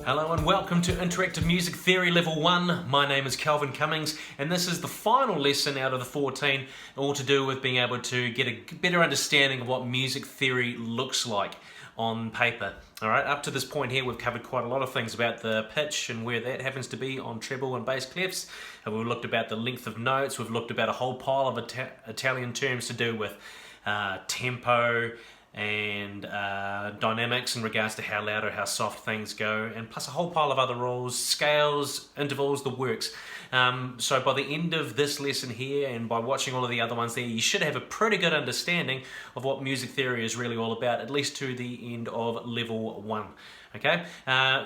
Hello and welcome to Interactive Music Theory Level 1. My name is Kelvin Cummings and this is the final lesson out of the 14, all to do with being able to get a better understanding of what music theory looks like on paper. Alright, up to this point here we've covered quite a lot of things about the pitch and where that happens to be on treble and bass clefs. And we've looked about the length of notes, we've looked about a whole pile of Italian terms to do with tempo, and dynamics in regards to how loud or how soft things go, and plus a whole pile of other rules, scales, intervals, the works. So by the end of this lesson here, and by watching all of the other ones there, you should have a pretty good understanding of what music theory is really all about, at least to the end of level 1. Okay,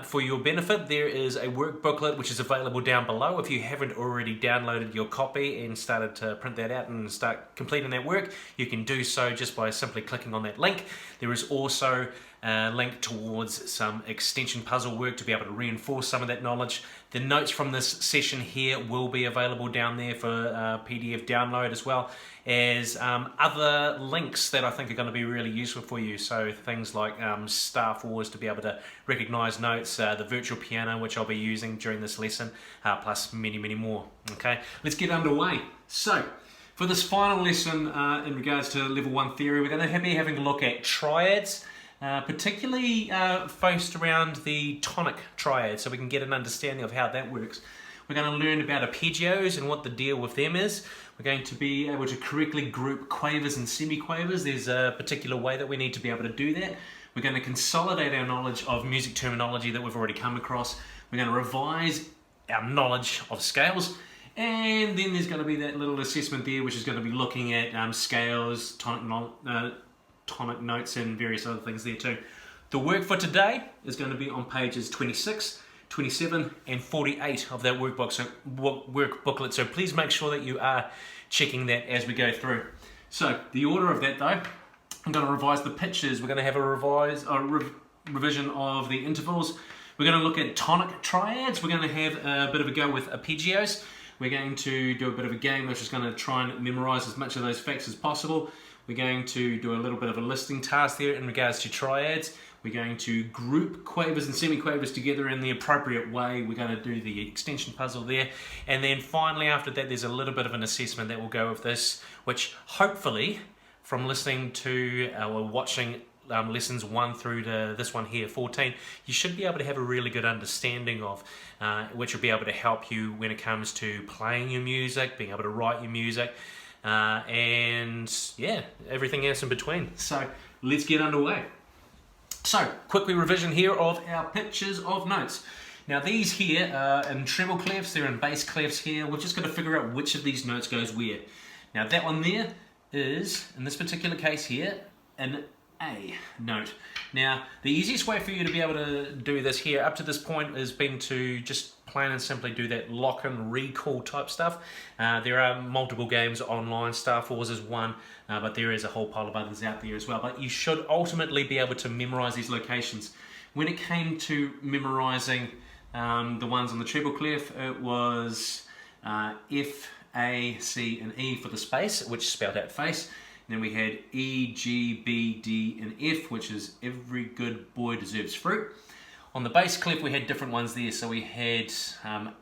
for your benefit, there is a work booklet which is available down below. If you haven't already downloaded your copy and started to print that out and start completing that work, you can do so just by simply clicking on that link. There is also a link towards some extension puzzle work to be able to reinforce some of that knowledge. The notes from this session here will be available down there for PDF download, as well as other links that I think are going to be really useful for you. So things like Star Wars to be able to recognize notes, the virtual piano which I'll be using during this lesson, plus many more. Okay, let's get underway. So for this final lesson in regards to level 1 theory, we're going to be having a look at triads, particularly focused around the tonic triad, so we can get an understanding of how that works. We're going to learn about arpeggios and what the deal with them is. We're going to be able to correctly group quavers and semiquavers. There's a particular way that we need to be able to do that. We're going to consolidate our knowledge of music terminology that we've already come across. We're going to revise our knowledge of scales. And then there's going to be that little assessment there, which is going to be looking at scales, tonic notes, and various other things there too. The work for today is going to be on pages 26, 27 and 48 of that work booklet, so please make sure that you are checking that as we go through. So the order of that though, I'm going to revise the pitches, we're going to have a revision of the intervals, we're going to look at tonic triads, we're going to have a bit of a go with arpeggios, we're going to do a bit of a game which is going to try and memorize as much of those facts as possible. We're going to do a little bit of a listing task there in regards to triads. We're going to group quavers and semiquavers together in the appropriate way. We're going to do the extension puzzle there. And then finally after that there's a little bit of an assessment that will go with this, which hopefully from listening to or watching lessons 1 through to this one here, 14, you should be able to have a really good understanding of, which will be able to help you when it comes to playing your music, being able to write your music, and yeah, everything else in between. So let's get underway. So quickly revision here of our pitches of notes. Now these here are in treble clefs, they're in bass clefs here. We're just going to figure out which of these notes goes where. Now that one there is, in this particular case here, an A note. Now the easiest way for you to be able to do this here up to this point has been to just plain and simply do that lock and recall type stuff. There are multiple games online, Star Wars is one, but there is a whole pile of others out there as well. But you should ultimately be able to memorize these locations. When it came to memorizing the ones on the treble clef, it was F, A, C and E for the space, which spelled out face. And then we had E, G, B, D and F, which is every good boy deserves fruit. On the bass clef we had different ones there, so we had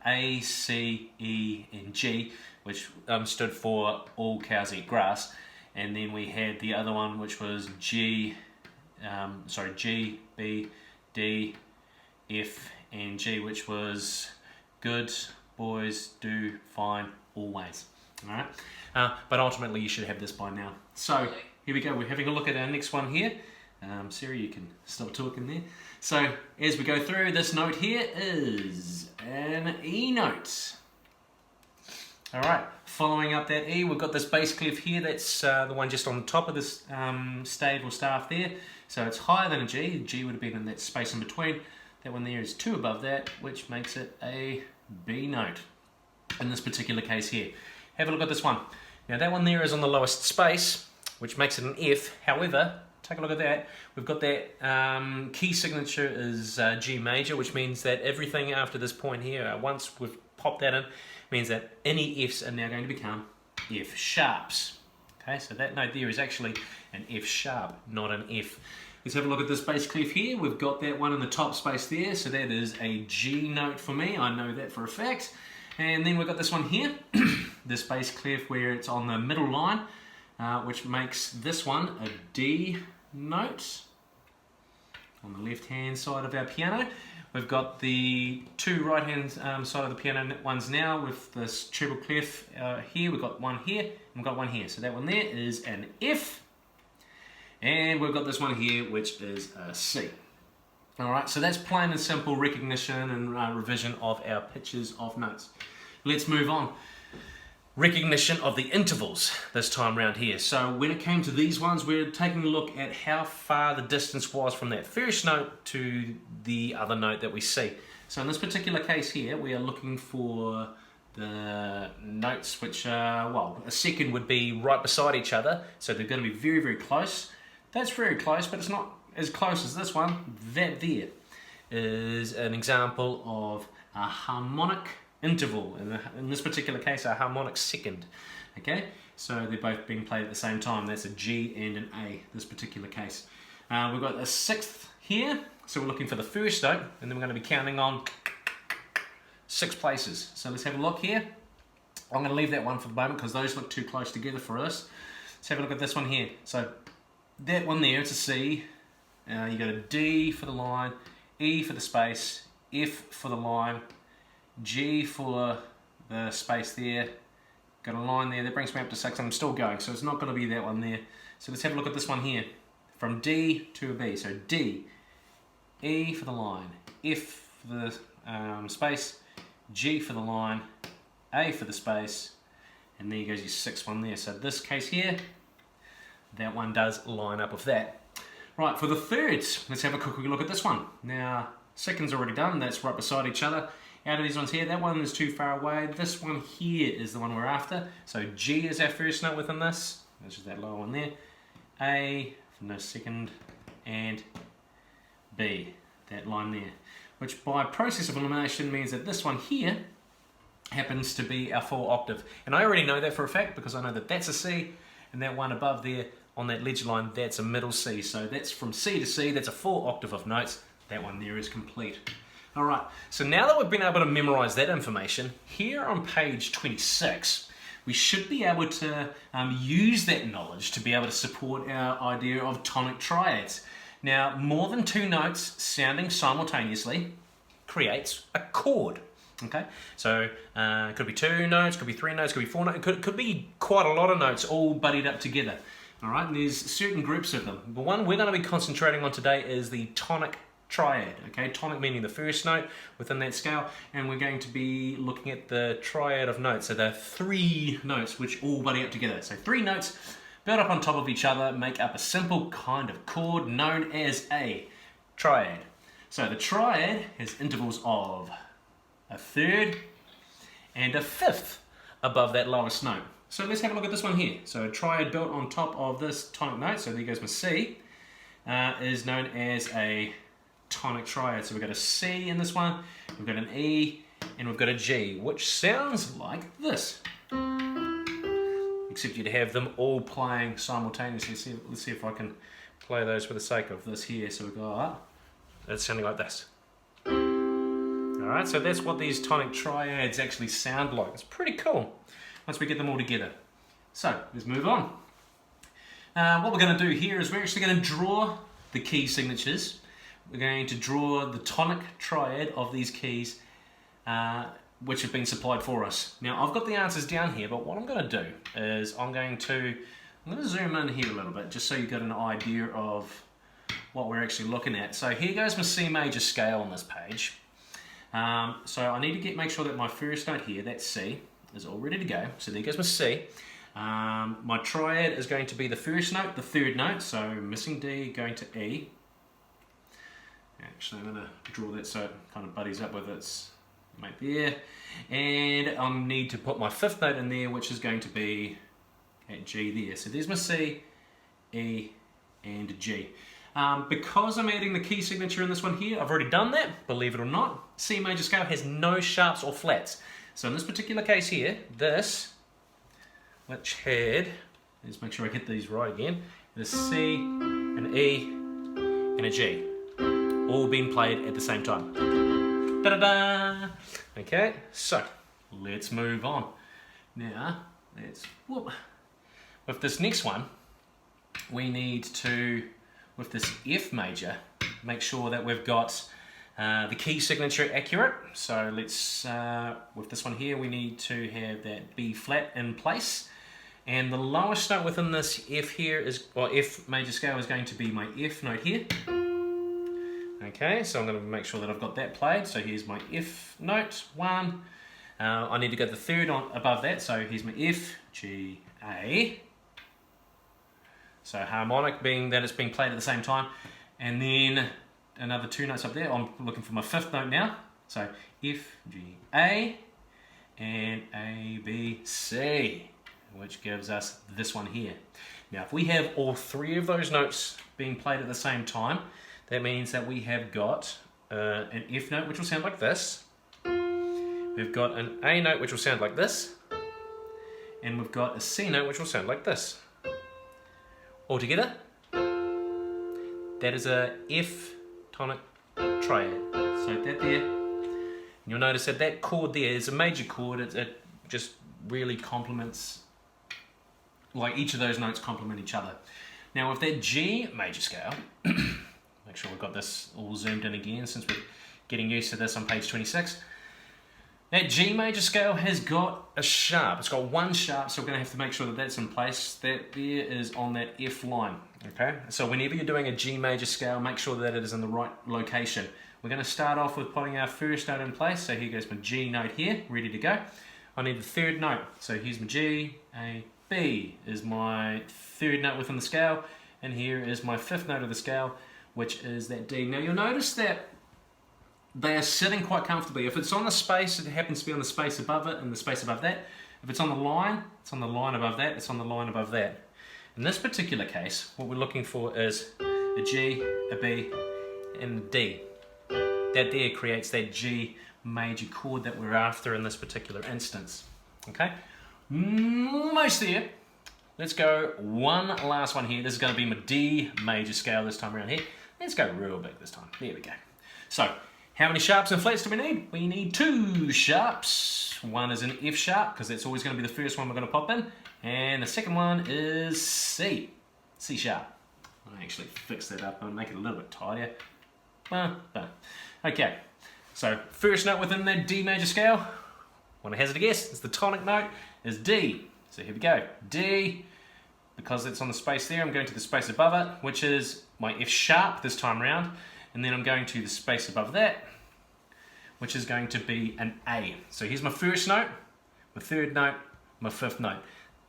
A, C, E and G, which stood for all cows eat grass, and then we had the other one which was G, B, D, F and G, which was good boys do fine always. Alright, but ultimately you should have this by now. So here we go, we're having a look at our next one here. Sarah, you can stop talking there. So as we go through, this note here is an E note. Alright, following up that E, we've got this bass clef here, that's the one just on top of this stave or staff there. So it's higher than a G, the G would have been in that space in between. That one there is 2 above that, which makes it a B note in this particular case here. Have a look at this one. Now that one there is on the lowest space, which makes it an F. However, take a look at that. We've got that key signature is G major, which means that everything after this point here, once we've popped that in, means that any Fs are now going to become F sharps. Okay, so that note there is actually an F sharp, not an F. Let's have a look at this bass clef here. We've got that one in the top space there, so that is a G note for me. I know that for a fact. And then we've got this one here, this bass clef where it's on the middle line, which makes this one a D note on the left-hand side of our piano. We've got the two right-hand side of the piano ones now with this treble clef here. We've got one here, and we've got one here. So that one there is an F. And we've got this one here, which is a C. All right, so that's plain and simple recognition and revision of our pitches of notes. Let's move on. Recognition of the intervals this time around here. So when it came to these ones, we're taking a look at how far the distance was from that first note to the other note that we see. So in this particular case here, we are looking for the notes which are, well, a second would be right beside each other. So they're going to be very, very close. That's very close, but it's not as close as this one. That there is an example of a harmonic interval, in this particular case a harmonic second. Okay, so they're both being played at the same time. That's a G and an A, this particular case. We've got a sixth here, so we're looking for the first note, and then we're going to be counting on 6 places. So let's have a look here. I'm going to leave that one for the moment because those look too close together for us. Let's have a look at this one here. So that one there, it's a C. You got a D for the line, E for the space, F for the line, G for the space there, got a line there, that brings me up to 6, and I'm still going, so it's not going to be that one there. So let's have a look at this one here, from D to a B. So D, E for the line, F for the space, G for the line, A for the space, and there goes your 6th one there. So this case here, that one does line up with that. Right, for the thirds, let's have a quick look at this one. Now, second's already done, that's right beside each other. Out of these ones here, that one is too far away. This one here is the one we're after. So G is our first note within this. That's just that lower one there. A from the second, and B, that line there. Which by process of elimination means that this one here happens to be our 4 octave. And I already know that for a fact because I know that that's a C, and that one above there on that ledger line, that's a middle C. So that's from C to C, that's a 4 octave of notes. That one there is complete. Alright, so now that we've been able to memorize that information, here on page 26, we should be able to use that knowledge to be able to support our idea of tonic triads. Now, more than 2 notes sounding simultaneously creates a chord. Okay, so it could be 2 notes, could be 3 notes, could be 4 notes, it could be quite a lot of notes all buddied up together. Alright, and there's certain groups of them. The one we're going to be concentrating on today is the tonic triad. Okay, tonic meaning the first note within that scale, and we're going to be looking at the triad of notes. So the 3 notes which all buddy up together. So 3 notes built up on top of each other make up a simple kind of chord known as a triad. So the triad has intervals of a 3rd and a 5th above that lowest note. So let's have a look at this one here. So a triad built on top of this tonic note, so there goes my C, is known as a tonic triad. So we've got a C in this one, we've got an E, and we've got a G, which sounds like this. Except you'd have them all playing simultaneously. Let's see if I can play those for the sake of this here. So we've got, it's sounding like this. Alright, so that's what these tonic triads actually sound like. It's pretty cool once we get them all together. So, let's move on. What we're going to do here is we're actually going to draw the key signatures. We're going to draw the tonic triad of these keys which have been supplied for us. Now I've got the answers down here, but what I'm going to do is I'm going to zoom in here a little bit just so you get an idea of what we're actually looking at. So here goes my C major scale on this page. So I need to make sure that my first note here, that C, is all ready to go. So there goes my C. My triad is going to be the first note, the 3rd note, so missing D, going to E. Actually, I'm going to draw that so it kind of buddies up with its mate there. And I need to put my 5th note in there, which is going to be at G there. So there's my C, E, and G. Because I'm adding the key signature in this one here, I've already done that, believe it or not. C major scale has no sharps or flats. So in this particular case here, this, which had let's make sure I get these right again. The C, an E, and a G, all being played at the same time. Da-da-da! Okay, so let's move on. Now, with this next one, we need to, with this F major, make sure that we've got the key signature accurate. So let's, with this one here, we need to have that B flat in place. And the lowest note within this F here is, or F major scale, is going to be my F note here. Okay, so I'm going to make sure that I've got that played. So here's my F note, 1. I need to go the third on above that, so here's my F, G, A. So harmonic being that it's being played at the same time. And then another 2 notes up there. I'm looking for my 5th note now. So F, G, A, and A, B, C, which gives us this one here. Now if we have all 3 of those notes being played at the same time, that means that we have got an F note which will sound like this. We've got an A note which will sound like this. And we've got a C note which will sound like this. Altogether, that is a F tonic triad. So that there, and you'll notice that that chord there is a major chord. It just really complements, like each of those notes complement each other. Now with that G major scale, make sure we've got this all zoomed in again since we're getting used to this on page 26. That G major scale has got a sharp. It's got 1 sharp, so we're going to have to make sure that that's in place. That there is on that F line. Okay, so whenever you're doing a G major scale, make sure that it is in the right location. We're going to start off with putting our first note in place. So here goes my G note here, ready to go. I need the 3rd note. So here's my G, A, B is my 3rd note within the scale, and here is my 5th note of the scale, which is that D. Now you'll notice that they are sitting quite comfortably. If it's on the space, it happens to be on the space above it and the space above that. If it's on the line, it's on the line above that, it's on the line above that. In this particular case, what we're looking for is a G, a B, and a D. That there creates that G major chord that we're after in this particular instance. Okay? Almost there. Let's go one last one here. This is going to be my D major scale this time around here. Let's go real big this time. There we go. So, how many sharps and flats do we need? We need 2 sharps. One is an F sharp, because that's always going to be the first one we're going to pop in. And the second one is C. C sharp. I'll actually fix that up and make it a little bit tidier. Okay, so first note within that D major scale, want to hazard a guess, it's the tonic note, is D. So here we go, D. Because it's on the space there, I'm going to the space above it, which is my F sharp this time around. And then I'm going to the space above that, which is going to be an A. So here's my first note, my 3rd note, my 5th note.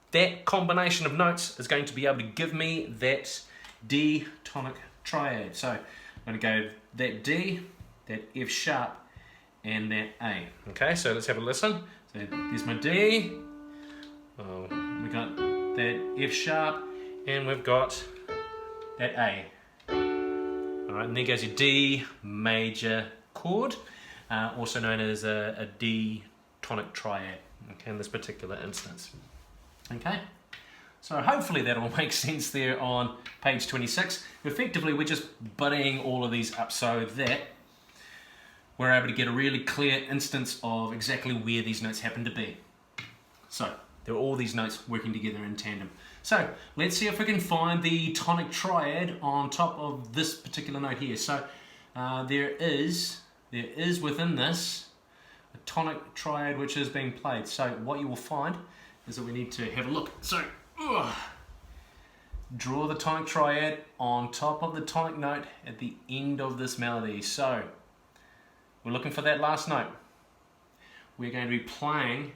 That combination of notes is going to be able to give me that D tonic triad. So I'm going to go that D, that F sharp, and that A. Okay, so let's have a listen. So here's my D, we got that F sharp, and we've got that A. Alright, and there goes your D major chord, also known as a D tonic triad, okay, in this particular instance. Okay, so hopefully that all makes sense there on page 26. Effectively, we're just buddying all of these up so that we're able to get a really clear instance of exactly where these notes happen to be. So, there are all these notes working together in tandem. So, let's see if we can find the tonic triad on top of this particular note here. So, there is within this a tonic triad which is being played. So, what you will find is that we need to have a look. So, draw the tonic triad on top of the tonic note at the end of this melody. So, we're looking for that last note. We're going to be playing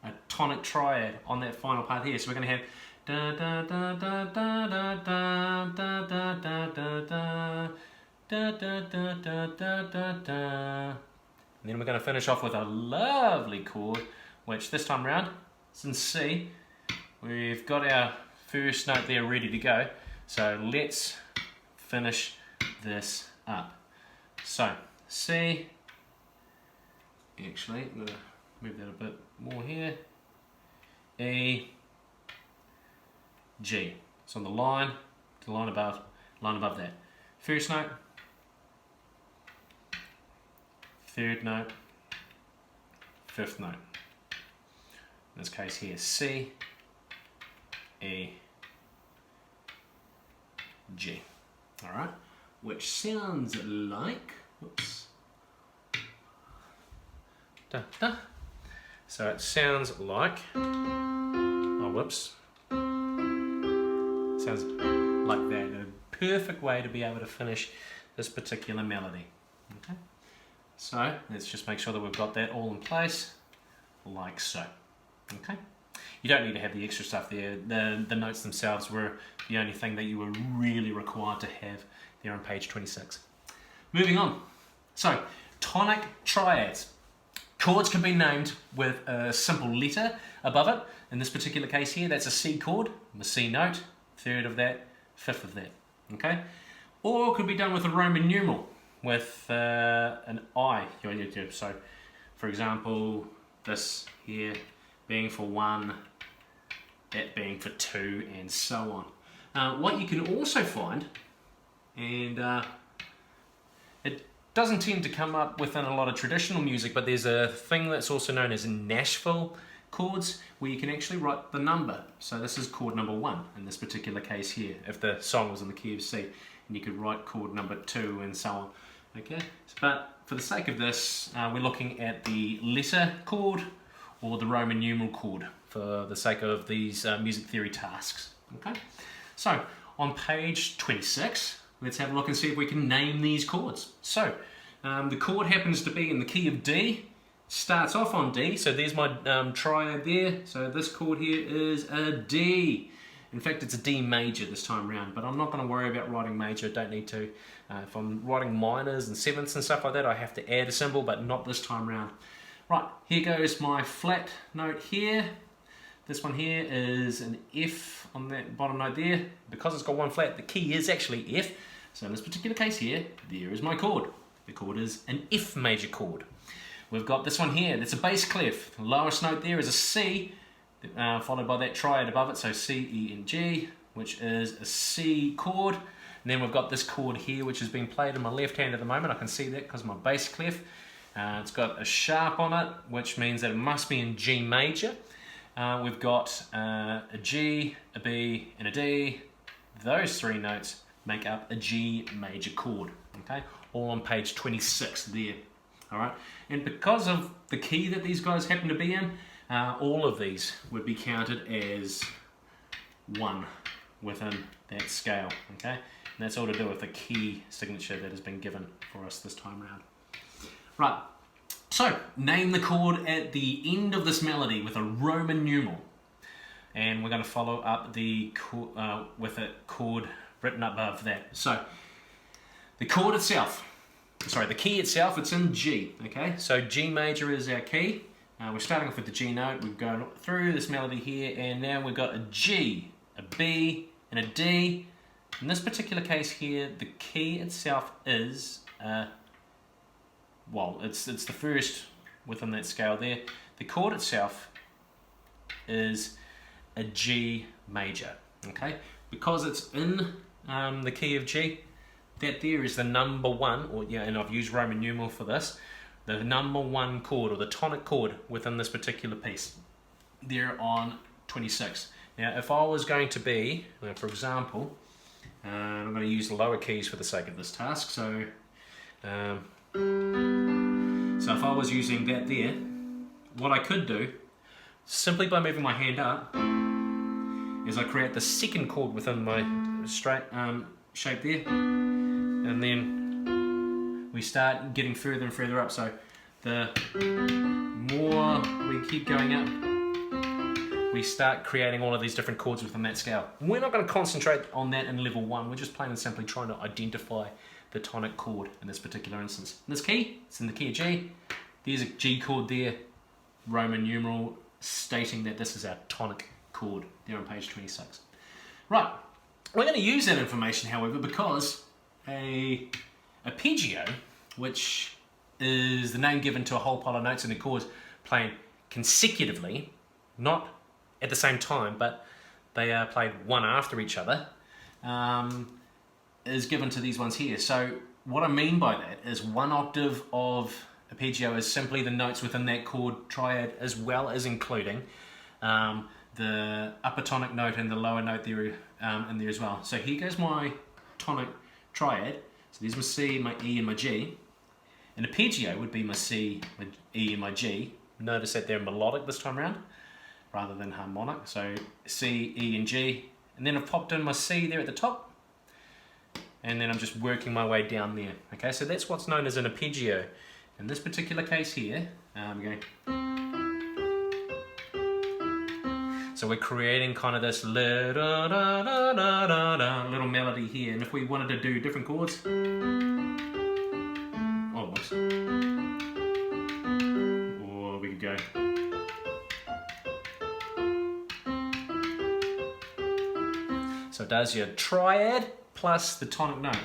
a tonic triad on that final part here. So we're going to have da da da da da da da da da da da da da da da da da. And then we're going to finish off with a lovely chord, which this time around, it's in C. We've got our first note there ready to go. So let's finish this up. So C. Actually, I'm going to move that a bit more here. E, G. So on the line, the line above that. First note, third note, fifth note. In this case here, C, E, G. Alright, which sounds like, whoops, da, da. So it sounds like, oh whoops, sounds like that. A perfect way to be able to finish this particular melody. Okay, so let's just make sure that we've got that all in place, like so. Okay, you don't need to have the extra stuff there. The notes themselves were the only thing that you were really required to have there on page 26. Moving on. So, tonic triads. Chords can be named with a simple letter above it. In this particular case here, that's a C chord, the C note, third of that, fifth of that. Okay? Or it could be done with a Roman numeral with an I. So, for example, this here being for 1, that being for 2, and so on. What you can also find, and it doesn't tend to come up within a lot of traditional music, but there's a thing that's also known as Nashville chords, where you can actually write the number. So this is chord number 1 in this particular case here, if the song was in the key of C, and you could write chord number 2 and so on. Okay, but for the sake of this, we're looking at the letter chord or the Roman numeral chord for the sake of these music theory tasks. Okay, so on page 26, let's have a look and see if we can name these chords. So the chord happens to be in the key of D, starts off on D, so there's my triad there. So this chord here is a D. In fact, it's a D major this time around, but I'm not going to worry about writing major, don't need to. If I'm writing minors and sevenths and stuff like that, I have to add a symbol, but not this time around. Right, here goes my flat note here. This one here is an F on that bottom note there. Because it's got one flat, the key is actually F. So in this particular case here, there is my chord. The chord is an F major chord. We've got this one here, that's a bass clef. The lowest note there is a C, followed by that triad above it, so C, E, and G, which is a C chord. And then we've got this chord here, which is being played in my left hand at the moment. I can see that because of my bass clef. It's got a sharp on it, which means that it must be in G major. We've got a G, a B, and a D. Those three notes make up a G major chord. Okay, all on page 26 there. All right, and because of the key that these guys happen to be in, all of these would be counted as 1 within that scale. Okay, and that's all to do with the key signature that has been given for us this time around. Right, so name the chord at the end of this melody with a Roman numeral. And we're going to follow up the with a chord written above that. So the chord itself, sorry, the key itself, it's in G. Okay, so G major is our key. We're starting off with the G note. We've gone through this melody here, and now we've got a G, a B, and a D. In this particular case here, the key itself is well, it's the first within that scale there. The chord itself is a G major, okay? Because it's in the key of G, that there is the number 1, or yeah, and I've used Roman numeral for this, the number 1 chord, or the tonic chord within this particular piece. There on 26. Now, if I was going to be, for example, I'm going to use the lower keys for the sake of this task, so if I was using that there, what I could do, simply by moving my hand up, is I create the second chord within my straight shape there, and then we start getting further and further up. So the more we keep going up, we start creating all of these different chords within that scale. We're not going to concentrate on that in level 1, we're just plain and simply trying to identify the tonic chord in this particular instance. In this key, it's in the key of G. There's a G chord there, Roman numeral stating that this is our tonic chord there on page 26. Right, we're going to use that information, however, because a arpeggio, which is the name given to a whole pile of notes and the chords playing consecutively, not at the same time, but they are played one after each other, is given to these ones here. So what I mean by that is 1 octave of arpeggio is simply the notes within that chord triad, as well as including the upper tonic note and the lower note there in there as well. So here goes my tonic triad. So there's my C, my E, and my G. An arpeggio would be my C, my E, and my G. Notice that they're melodic this time around, rather than harmonic. So C, E, and G. And then I've popped in my C there at the top. And then I'm just working my way down there. Okay, so that's what's known as an arpeggio. In this particular case here, I'm going. So we're creating kind of this little melody here. And if we wanted to do different chords, oh, whoops. Or we could go. So it does your triad plus the tonic note.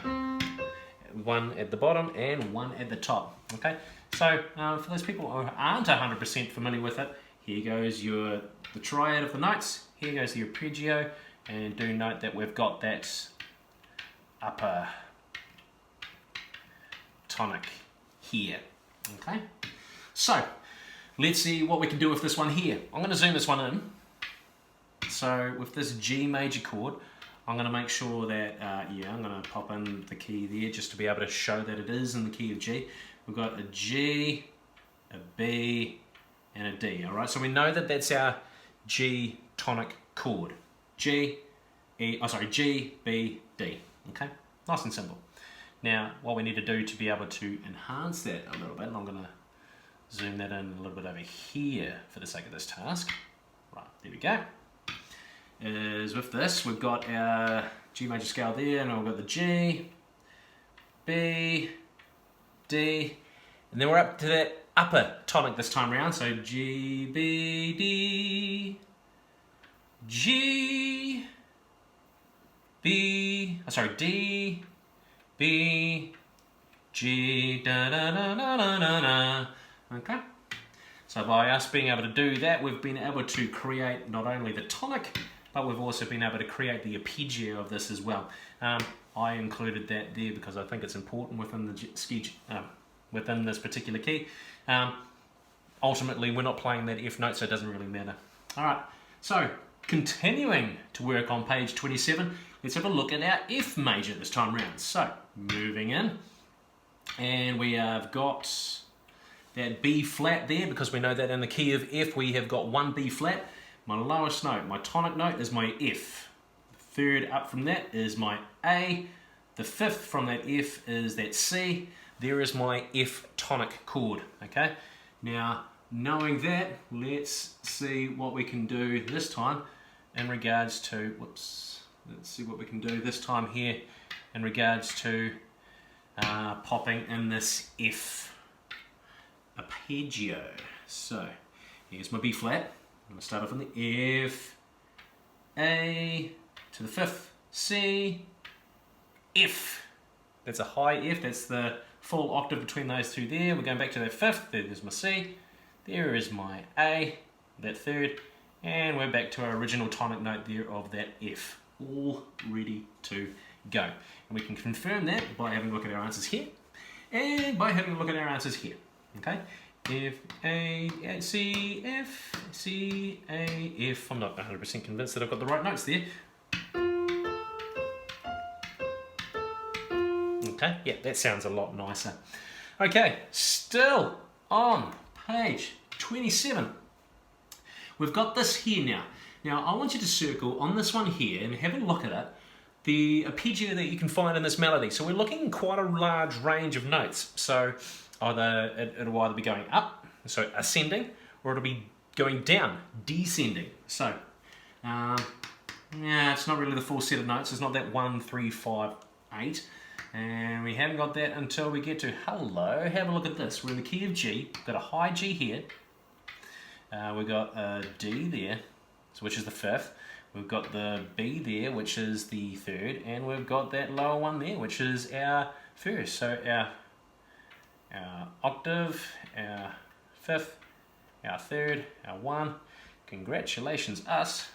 One at the bottom and one at the top. Okay, so for those people who aren't 100% familiar with it, here goes the triad of the notes, here goes the arpeggio, and do note that we've got that upper tonic here. Okay, so let's see what we can do with this one here. I'm going to zoom this one in. So with this G major chord, I'm going to make sure that, I'm going to pop in the key there just to be able to show that it is in the key of G. We've got a G, a B, and a D. All right, so we know that that's our G tonic chord. G, B, D. Okay, nice and simple. Now, what we need to do to be able to enhance that a little bit, and I'm going to zoom that in a little bit over here for the sake of this task. Right, there we go. Is with this, we've got our G major scale there, and we've got the G, B, D, and then we're up to that upper tonic this time around. So G, B, D, G, B, D, B, G, da da da da da da da. Okay. So by us being able to do that, we've been able to create not only the tonic, but we've also been able to create the arpeggio of this as well. I included that there because I think it's important within the within this particular key. Ultimately, we're not playing that F note, so it doesn't really matter. All right, so continuing to work on page 27, let's have a look at our F major this time around. So moving in, and we have got that B flat there, because we know that in the key of F we have got one B flat. My lowest note, my tonic note, is my F. The third up from that is my A. The fifth from that F is that C. There is my F tonic chord. Okay. Now, knowing that, let's see what we can do this time in regards to, let's see what we can do this time here in regards to popping in this F arpeggio. So, here's my B flat. I'm going to start off on the F, A, to the fifth, C, F. That's a high F, that's the full octave between those two there. We're going back to that fifth, there's my C, there is my A, that third, and we're back to our original tonic note there of that F. All ready to go. And we can confirm that by having a look at our answers here, and by having a look at our answers here. Okay? F, A, C, F, C, A, F. I'm not 100% convinced that I've got the right notes there. Okay, yeah, that sounds a lot nicer. Okay, still on page 27. We've got this here now. Now, I want you to circle on this one here and have a look at it, the arpeggio that you can find in this melody. So we're looking at quite a large range of notes. So it'll either be going up, so ascending, or it'll be going down, descending. So, yeah, it's not really the full set of notes. It's not that 1, 3, 5, 8. And we haven't got that until we get to hello. Have a look at this. We're in the key of G. We've got a high G here. We've got a D there, which is the fifth. We've got the B there, which is the third. And we've got that lower one there, which is our first. So our octave, our fifth, our third, our one. Congratulations, us.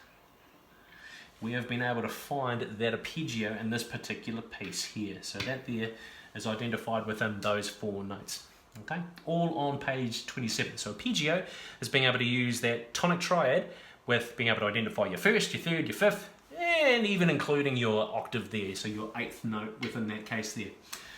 we have been able to find that arpeggio in this particular piece here. So that there is identified within those 4 notes. Okay, all on page 27. So arpeggio is being able to use that tonic triad with being able to identify your first, your third, your fifth, and even including your octave there, so your 8th note within that case there.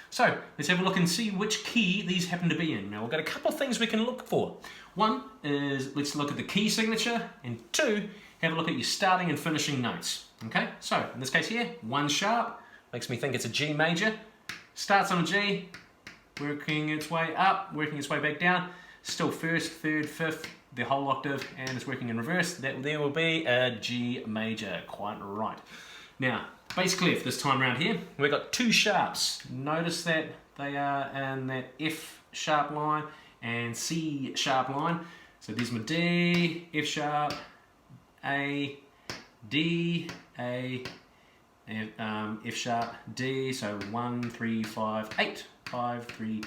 So let's have a look and see which key these happen to be in. Now we've got a couple of things we can look for. One is, let's look at the key signature, and 2, have a look at your starting and finishing notes. Okay, so in this case here, 1 sharp, makes me think it's a G major, starts on a G, working its way up, working its way back down, still first, third, fifth, the whole octave, and it's working in reverse. That there will be a G major, quite right. Now, bass clef this time around here, we've got 2 sharps. Notice that they are in that F sharp line and C sharp line. So there's my D, F sharp, A, D, A, and F sharp, D. So 1, 3, 5, 8, 5, 3,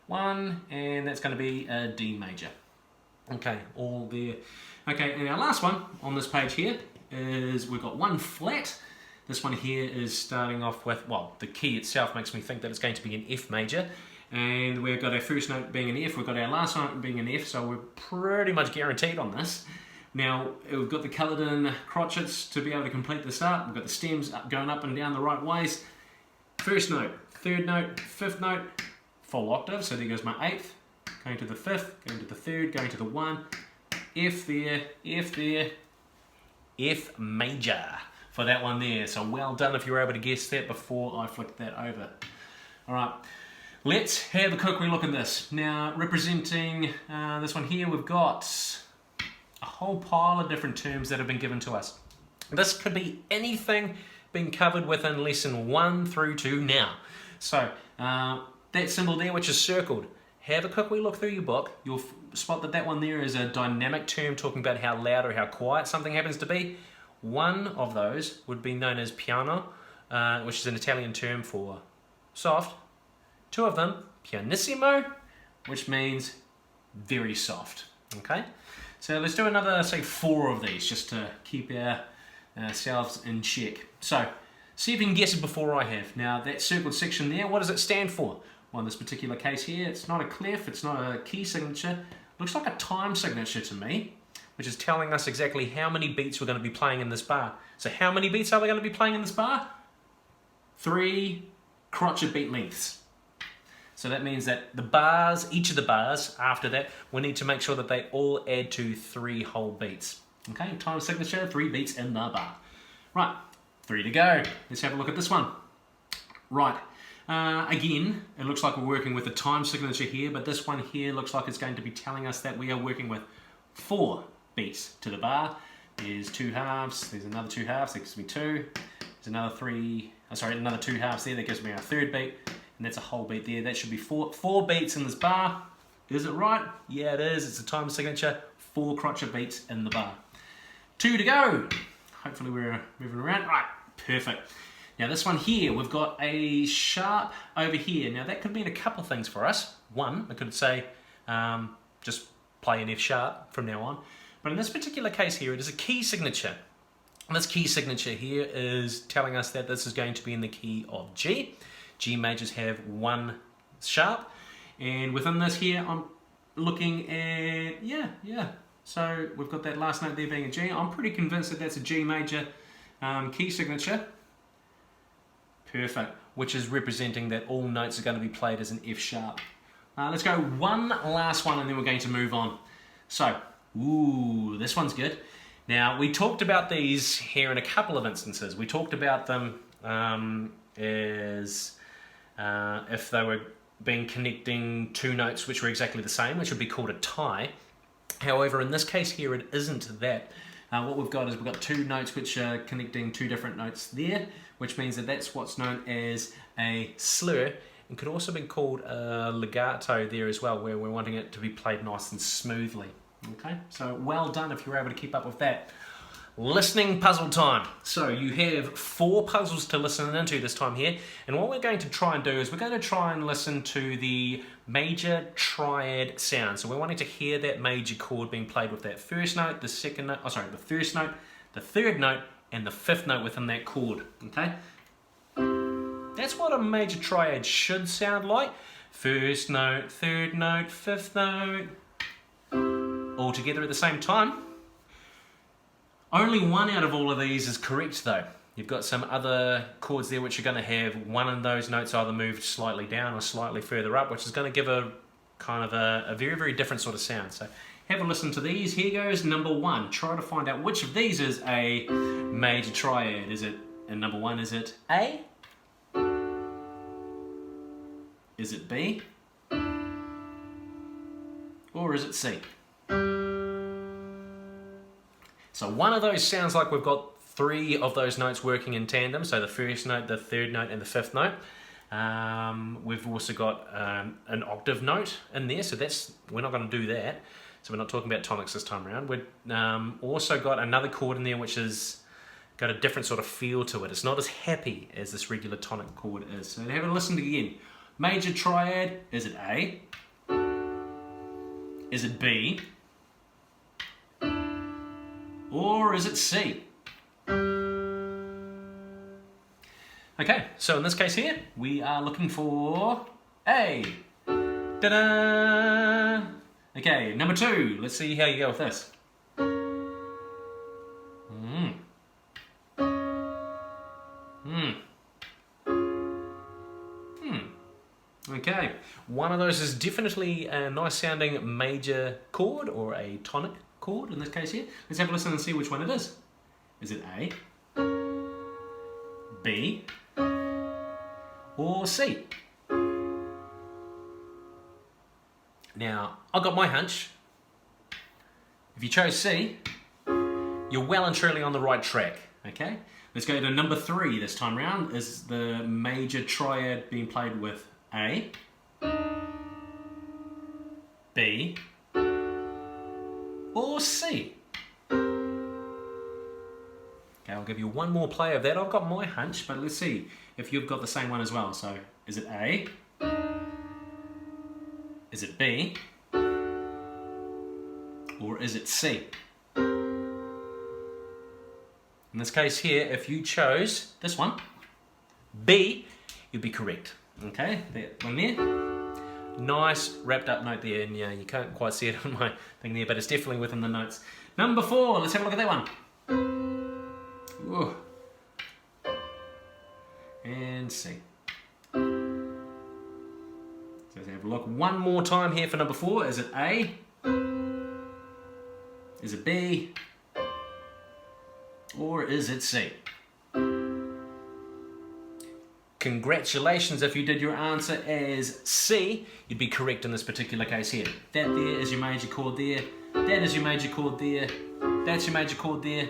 1, and that's going to be a D major. Okay, all there. Okay, and our last one on this page here is we've got 1 flat. This one here is starting off with, well, the key itself makes me think that it's going to be an F major. And we've got our first note being an F, we've got our last note being an F, so we're pretty much guaranteed on this. Now, we've got the coloured in crotchets to be able to complete this up. We've got the stems going up and down the right ways. First note, third note, 5th note, full octave, so there goes my 8th. Going to the 5th, going to the 3rd, going to the 1, F there, F major for that one there. So well done if you were able to guess that before I flicked that over. Alright, let's have a quick look at this. Now, representing this one here, we've got a whole pile of different terms that have been given to us. This could be anything being covered within lesson 1 through 2 now. So, that symbol there which is circled, have a quick wee look through your book. You'll spot that that one there is a dynamic term talking about how loud or how quiet something happens to be. One of those would be known as piano, which is an Italian term for soft. 2 of them, pianissimo, which means very soft. Okay, so let's do another, say 4 of these just to keep ourselves in check. So, see if you can guess it before I have. Now, that circled section there, what does it stand for? Well, in this particular case here, it's not a clef, it's not a key signature. Looks like a time signature to me, which is telling us exactly how many beats we're going to be playing in this bar. So how many beats are we going to be playing in this bar? 3 crotchet beat lengths. So that means that the bars, each of the bars after that, we need to make sure that they all add to 3 whole beats. Okay, time signature, 3 beats in the bar. Right, 3 to go. Let's have a look at this one. Right. Again, it looks like we're working with a time signature here, but this one here looks like it's going to be telling us that we are working with 4 beats to the bar. There's 2 halves, there's another 2 halves, that gives me 2. There's another 2 halves there, that gives me our 3rd beat, and that's a whole beat there. That should be 4 beats in this bar. Is it right? Yeah, it is. It's a time signature, 4 crotchet beats in the bar. 2 to go. Hopefully we're moving around. Right, perfect. Now this one here, we've got a sharp over here. Now that could mean a couple of things for us. One, I could say just play an F sharp from now on. But in this particular case here, it is a key signature. And this key signature here is telling us that this is going to be in the key of G. G majors have 1 sharp. And within this here, I'm looking at, yeah. So we've got that last note there being a G. I'm pretty convinced that that's a G major key signature. Perfect, which is representing that all notes are going to be played as an F sharp. Let's go one last one and then we're going to move on. So, ooh, this one's good. Now, we talked about these here in a couple of instances. We talked about them as if they were connecting 2 notes which were exactly the same, which would be called a tie. However, in this case here, it isn't that. What we've got is we've got 2 notes which are connecting 2 different notes there, which means that that's what's known as a slur, and could also be called a legato there as well, where we're wanting it to be played nice and smoothly. Okay, so well done if you're able to keep up with that. Listening puzzle time. So you have 4 puzzles to listen into this time here, and what we're going to try and do is we're going to try and listen to the major triad sound. So we're wanting to hear that major chord being played with that first note, the second note, the first note, the 3rd note, and the fifth note within that chord, okay? That's what a major triad should sound like. First note, third note, fifth note, all together at the same time. Only one out of all of these is correct though. You've got some other chords there which are going to have one of those notes either moved slightly down or slightly further up, which is going to give a kind of a very, very different sort of sound. So have a listen to these. Here goes number one. Try to find out which of these is a major triad. Is it, in number one, is it A? Is it B? Or is it C? So one of those sounds like we've got three of those notes working in tandem. So the first note, the third note, and the fifth note. We've also got an octave note in there, so we're not going to do that. So we're not talking about tonics this time around. We've also got another chord in there which has got a different sort of feel to it. It's not as happy as this regular tonic chord is. So have a listen again. Major triad, is it A? Is it B? Or is it C? Okay, so in this case here, we are looking for A. Ta-da! Okay, number two. Let's see how you go with this. Okay, one of those is definitely a nice sounding major chord or a tonic chord in this case here. Let's have a listen and see which one it is. Is it A, B, or C? Now, I got my hunch. If you chose C, you're well and truly on the right track, okay? Let's go to number three this time round. Is the major triad being played with A, B, or C? Okay, I'll give you one more play of that. I've got my hunch, but let's see if you've got the same one as well. So, is it A? Is it B? Or is it C? In this case here, if you chose this one, B, you'd be correct. Okay, that one there. Nice wrapped up note there, and yeah, you can't quite see it on my thing there, but it's definitely within the notes. Number four, let's have a look at that one. Ooh. And C. So let's have a look one more time here for number four. Is it A? Is it B? Or is it C? Congratulations if you did your answer as C. You'd be correct in this particular case here. That there is your major chord there. That is your major chord there. That's your major chord there.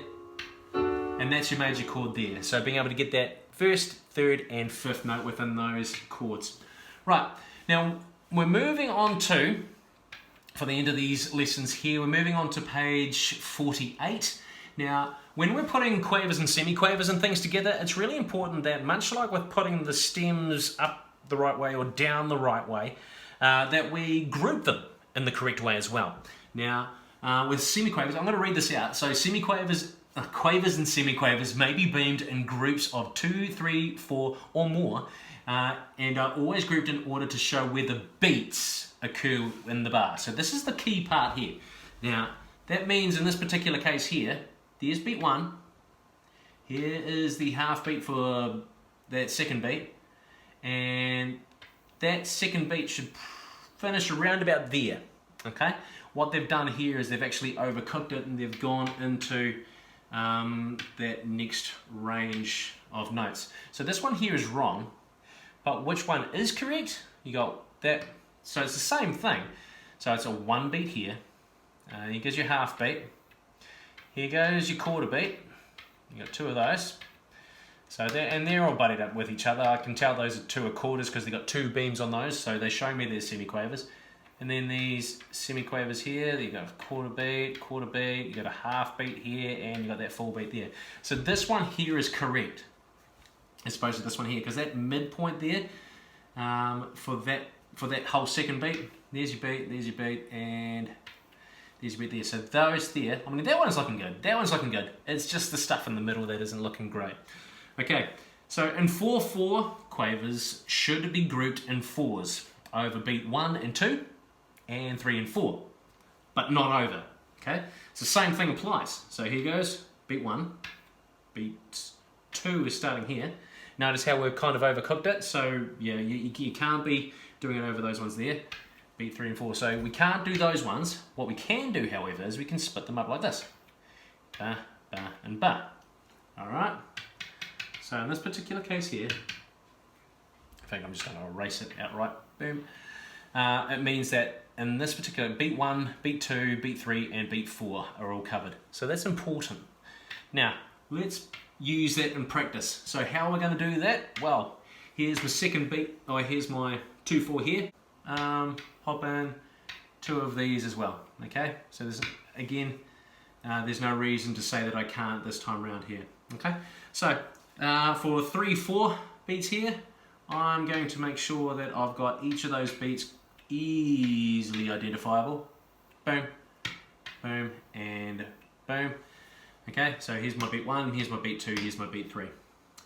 And that's your major chord there. So being able to get that first, third, and fifth note within those chords. Right, now we're moving on to, for the end of these lessons here, we're moving on to page 48. Now, when we're putting quavers and semiquavers and things together, it's really important that, much like with putting the stems up the right way or down the right way, that we group them in the correct way as well. Now, with semiquavers, I'm going to read this out. So semiquavers, quavers and semiquavers may be beamed in groups of 2, 3, 4 or more, and are always grouped in order to show where the beats occur in the bar. So this is the key part here. Now, that means in this particular case here, there's beat 1, here is the half beat for that second beat, and that second beat should finish around about there, okay? What they've done here is they've actually overcooked it and they've gone into that next range of notes. So this one here is wrong, but which one is correct? You got that, so it's the same thing. So it's a 1 beat here, here goes your half beat, here goes your quarter beat, you got 2 of those. So they're all buddied up with each other. I can tell those are 2 quarters because they've got 2 beams on those, so they show me they're semiquavers. And then these semiquavers here, you got a quarter beat, you got a half beat here, and you got that full beat there. So this one here is correct, as opposed to this one here, because that midpoint there, for that whole second beat, there's your beat, and there's your beat there. So those there, I mean, that one's looking good. That one's looking good. It's just the stuff in the middle that isn't looking great. Okay, so in 4/4, quavers should be grouped in 4s over beat 1 and 2 and 3 and 4, but not over. Okay, so same thing applies. So here goes, beat 1, beat 2 is starting here. Notice how we've kind of overcooked it. So yeah, you can't be doing it over those ones there. Beat 3 and 4. So we can't do those ones. What we can do, however, is we can split them up like this. Ba, ba, and ba. Alright? So in this particular case here, in fact I'm just going to erase it outright. Boom. It means that in this particular, beat 1, beat 2, beat 3, and beat 4 are all covered. So that's important. Now, let's use that in practice. So how are we going to do that? Well, here's my second beat, or here's my 2/4 here. Hop in 2 of these as well. Okay, so there's, again, there's no reason to say that I can't this time around here. Okay, so for 3/4 beats here, I'm going to make sure that I've got each of those beats easily identifiable. Boom, boom, and boom. Okay, so here's my beat 1, here's my beat 2, here's my beat 3.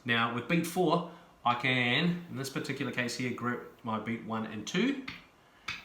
Now with beat 4, I can, in this particular case here, group my beat 1 and 2,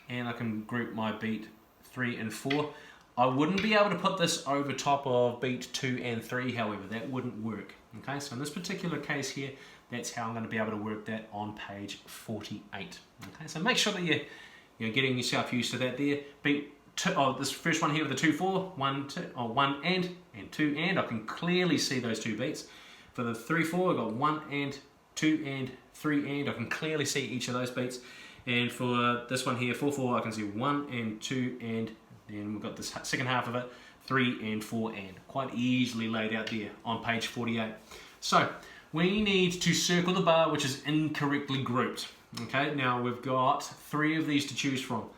and I can group my beat 3 and 4. I wouldn't be able to put this over top of beat 2 and 3, however, that wouldn't work. Okay, so in this particular case here, that's how I'm going to be able to work that on page 48. Okay, so make sure that you're getting yourself used to that there. Beat 2, this first one here with the 2/4, 1, 2, or 1 and 2 and. I can clearly see those 2 beats. For the 3/4, I've got 1 and 2 and 3 and. I can clearly see each of those beats. And for this one here, 4/4, I can see 1 and 2 and. Then we've got this second half of it, 3 and 4 and. Quite easily laid out there on page 48. So we need to circle the bar which is incorrectly grouped. Okay, now we've got 3 of these to choose from.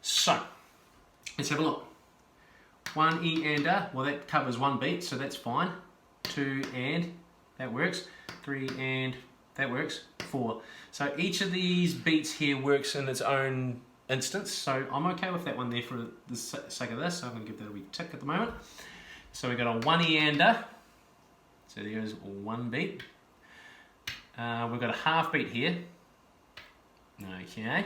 So let's have a look. 1 E and A, well that covers 1 beat, so that's fine. 2 and, that works. 3 and, that works. 4. So each of these beats here works in its own instance, so I'm okay with that one there for the sake of this. So I'm going to give that a wee tick at the moment. So we've got a 1 E and A, so there's 1 beat. We've got a half beat here. Okay.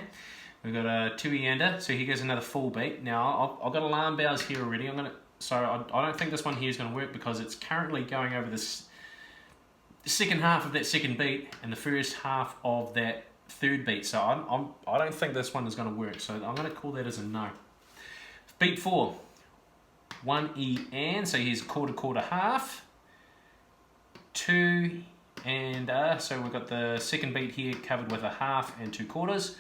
We've got a 2 E and A, so here goes another full beat. Now I've got alarm bells here already. So I don't think this one here is going to work because it's currently going over this second half of that second beat and the first half of that third beat. So I don't think this one is going to work. So I'm going to call that as a no. Beat 4, 1 E and, so here's quarter, quarter, half. 2 and A, so we've got the second beat here covered with a half and 2 quarters.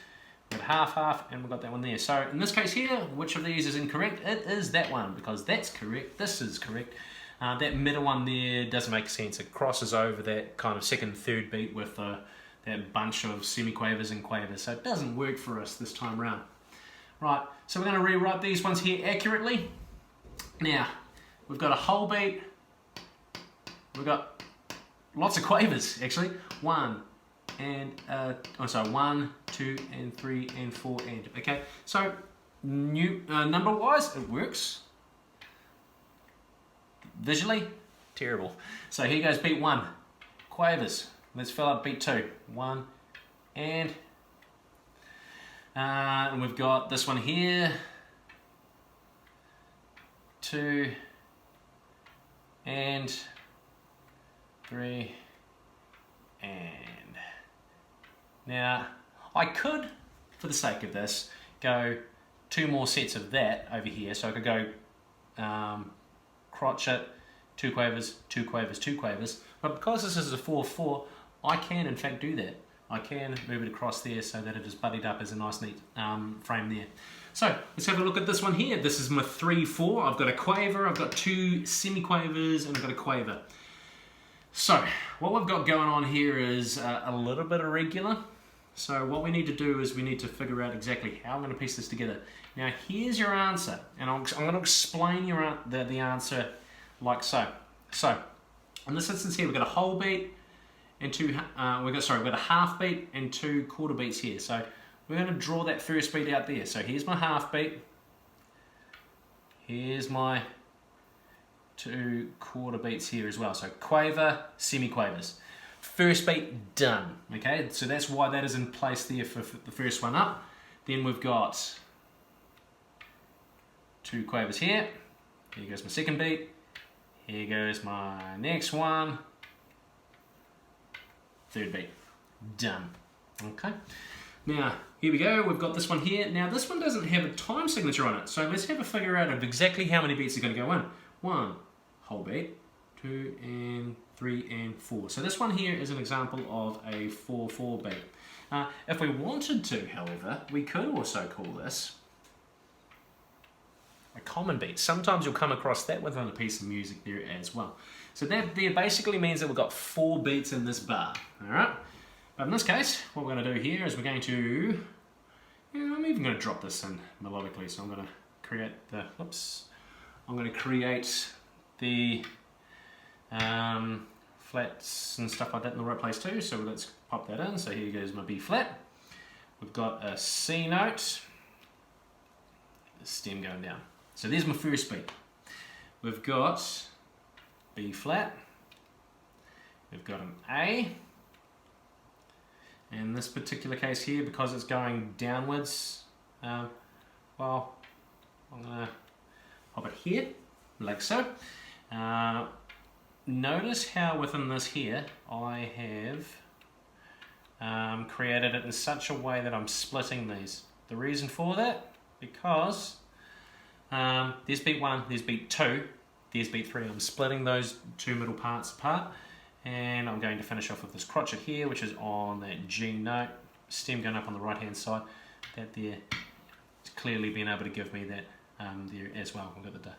We've got half, half, and we've got that one there. So in this case here, which of these is incorrect? It is that one, because that's correct, this is correct. That middle one there doesn't make sense. It crosses over that kind of second, third beat with that bunch of semiquavers and quavers. So it doesn't work for us this time around. Right, so we're going to rewrite these ones here accurately. Now, we've got a whole beat. We've got lots of quavers, actually. 1 and, 1, 2, and 3, and 4, and. Okay, so number-wise, it works. Visually, terrible. So here goes beat 1, quavers. Let's fill up beat 2, 1 and we've got this one here, 2 and 3 and. Now I could, for the sake of this, go 2 more sets of that over here. So I could go crotchet, 2 quavers, 2 quavers, 2 quavers. But because this is a 4/4, I can in fact do that. I can move it across there so that it is buddied up as a nice neat frame there. So let's have a look at this one here. This is my 3/4. I've got a quaver, I've got 2 semiquavers, and I've got a quaver. So what we've got going on here is a little bit irregular. So what we need to do is we need to figure out exactly how I'm going to piece this together. Now here's your answer, and I'm going to explain the answer like so. So in this instance here, we've got a whole beat and 2. We've got a half beat and 2 quarter beats here. So we're going to draw that first beat out there. So here's my half beat. Here's my 2 quarter beats here as well. So quaver, semiquavers. First beat done. Okay, so that's why that is in place there for the first one up. Then we've got 2 quavers here. Here goes my second beat. Here goes my next one. Third beat. Done. Okay. Now, here we go. We've got this one here. Now, this one doesn't have a time signature on it. So let's have a figure out of exactly how many beats are going to go in. 1 whole beat, 2 and 3 and 4. So this one here is an example of a 4/4 beat. If we wanted to, however, we could also call this a common beat. Sometimes you'll come across that within a piece of music there as well. So that there basically means that we've got 4 beats in this bar. All right. But in this case, what we're going to do here is we're going to, I'm even going to drop this in melodically. So I'm going to create the, I'm going to create the flats and stuff like that in the right place too. So let's pop that in. So here goes my B flat. We've got a C note, the stem going down. So there's my first beat. We've got B flat. We've got an A. In this particular case here, because it's going downwards, well, I'm going to pop it here, like so. Notice how within this here, I have created it in such a way that I'm splitting these. The reason for that, because there's beat 1, there's beat 2, there's beat 3. I'm splitting those 2 middle parts apart. And I'm going to finish off with this crotchet here, which is on that G note, stem going up on the right hand side. That there, it's clearly been able to give me that there as well. We've got the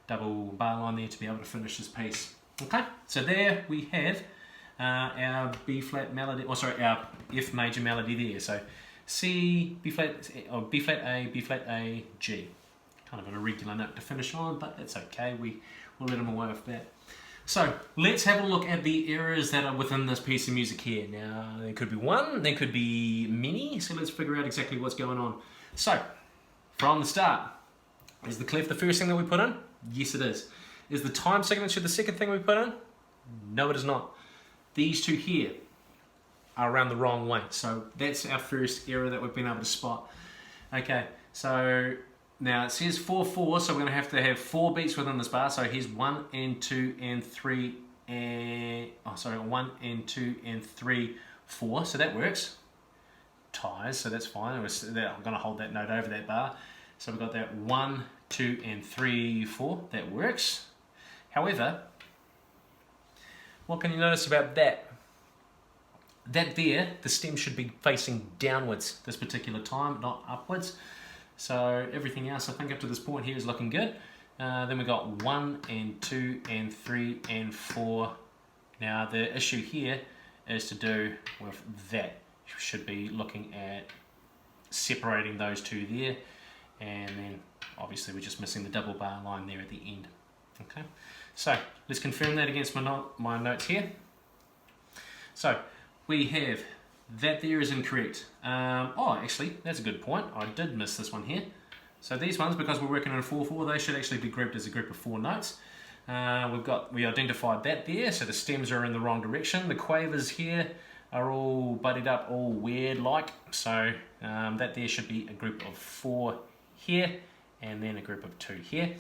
double bar line there to be able to finish this piece. Okay, so there we have our B flat melody, or sorry, our F major melody there. So C, B flat, or B flat A, G. Kind of an irregular note to finish on, but that's okay. We'll let them away with that. So let's have a look at the errors that are within this piece of music here. Now, there could be one, there could be many, so let's figure out exactly what's going on. So, from the start, is the clef the first thing that we put in? Yes, it is. Is the time signature the second thing we put in? No, it is not. These two here are around the wrong way, so that's our first error that we've been able to spot. Okay, so now it says 4/4, so we're going to have 4 beats within this bar. So here's 1 and 2 and 3 and 1 and 2 and 3, 4. So that works. Ties, so that's fine. I'm going to hold that note over that bar. So we've got that 1, 2 and 3, 4. That works. However, what can you notice about that? That there, the stem should be facing downwards this particular time, not upwards. So everything else, I think up to this point here is looking good. Then we got 1 and 2 and 3 and 4. Now the issue here is to do with that. You should be looking at separating those two there, and then obviously we're just missing the double bar line there at the end. Okay, so let's confirm that against my notes here. So we have that there is incorrect. Oh, actually, that's a good point. I did miss this one here. So these ones, because we're working on 4/4, they should actually be grouped as a group of 4 notes. We identified that there, so the stems are in the wrong direction. The quavers here are all buddied up, all weird like. So that there should be a group of 4 here, and then a group of 2 here.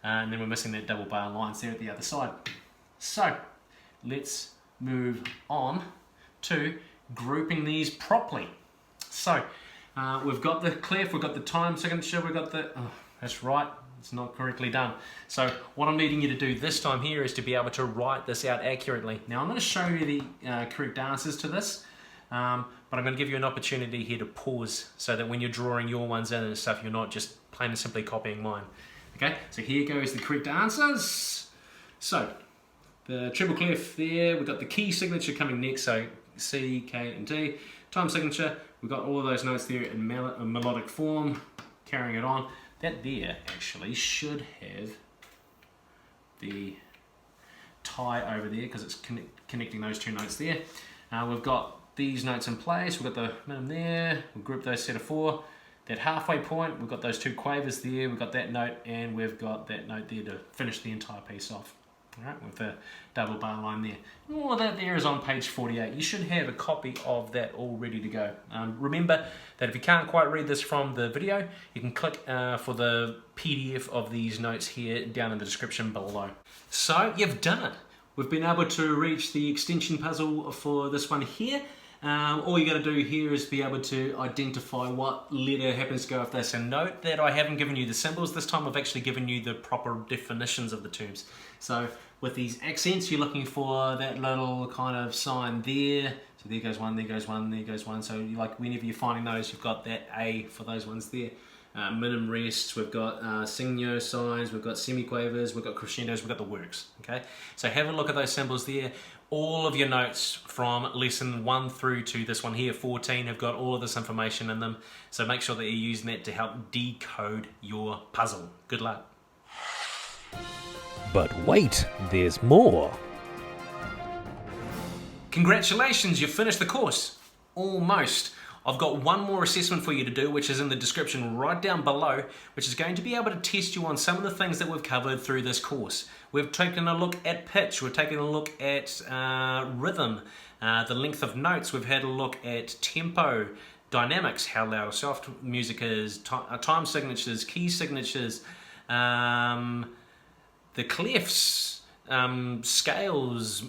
And then we're missing that double bar lines there at the other side. So let's move on to grouping these properly. So we've got the clef, we've got the time signature, we've got the, oh, that's right, it's not correctly done. So what I'm needing you to do this time here is to be able to write this out accurately. Now I'm going to show you the correct answers to this, but I'm going to give you an opportunity here to pause so that when you're drawing your ones in and stuff, you're not just plain and simply copying mine. Okay, so here goes the correct answers. So the treble clef there, we've got the key signature coming next, so C, K and D. Time signature, we've got all of those notes there in melodic form, carrying it on. That there actually should have the tie over there because it's connecting those 2 notes there. We've got these notes in place, we've got the minim there, we'll group those set of 4. that halfway point, we've got those two quavers there, we've got that note, and we've got that note there to finish the entire piece off. Alright, with the double bar line there. All of that there is on page 48. You should have a copy of that all ready to go. Remember that if you can't quite read this from the video, you can click for the PDF of these notes here down in the description below. So you've done it. We've been able to reach the extension puzzle for this one here. All you got to do here is be able to identify what letter happens to go with this, and note that I haven't given you the symbols this time. I've actually given you the proper definitions of the terms. So with these accents, you're looking for that little kind of sign there. So there goes one, there goes one, there goes one. So like whenever you're finding those, you've got that A for those ones there. Minim rests, we've got signo signs, we've got semiquavers, we've got crescendos, we've got the works. Okay, so have a look at those symbols there. All of your notes from lesson 1 through to this one here, 14, have got all of this information in them. So make sure that you're using that to help decode your puzzle. Good luck. But wait, there's more. Congratulations, you've finished the course. Almost. I've got one more assessment for you to do, which is in the description right down below, which is going to be able to test you on some of the things that we've covered through this course. We've taken a look at pitch, we've taken a look at rhythm, the length of notes, we've had a look at tempo, dynamics, how loud or soft music is, time signatures, key signatures, the clefs, scales,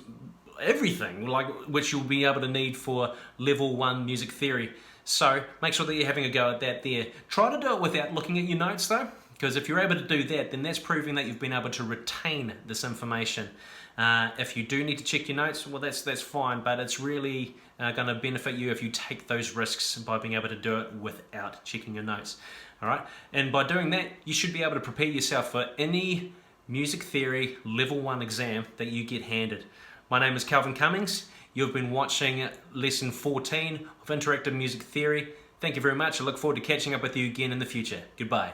everything, like which you'll be able to need for level 1 music theory. So make sure that you're having a go at that there. Try to do it without looking at your notes though, because if you're able to do that, then that's proving that you've been able to retain this information. If you do need to check your notes, well that's fine, but it's really going to benefit you if you take those risks by being able to do it without checking your notes. Alright, and by doing that, you should be able to prepare yourself for any music theory level 1 exam that you get handed. My name is Kelvin Cummings. You've been watching lesson 14 of interactive music theory. Thank you very much. I look forward to catching up with you again in the future. Goodbye.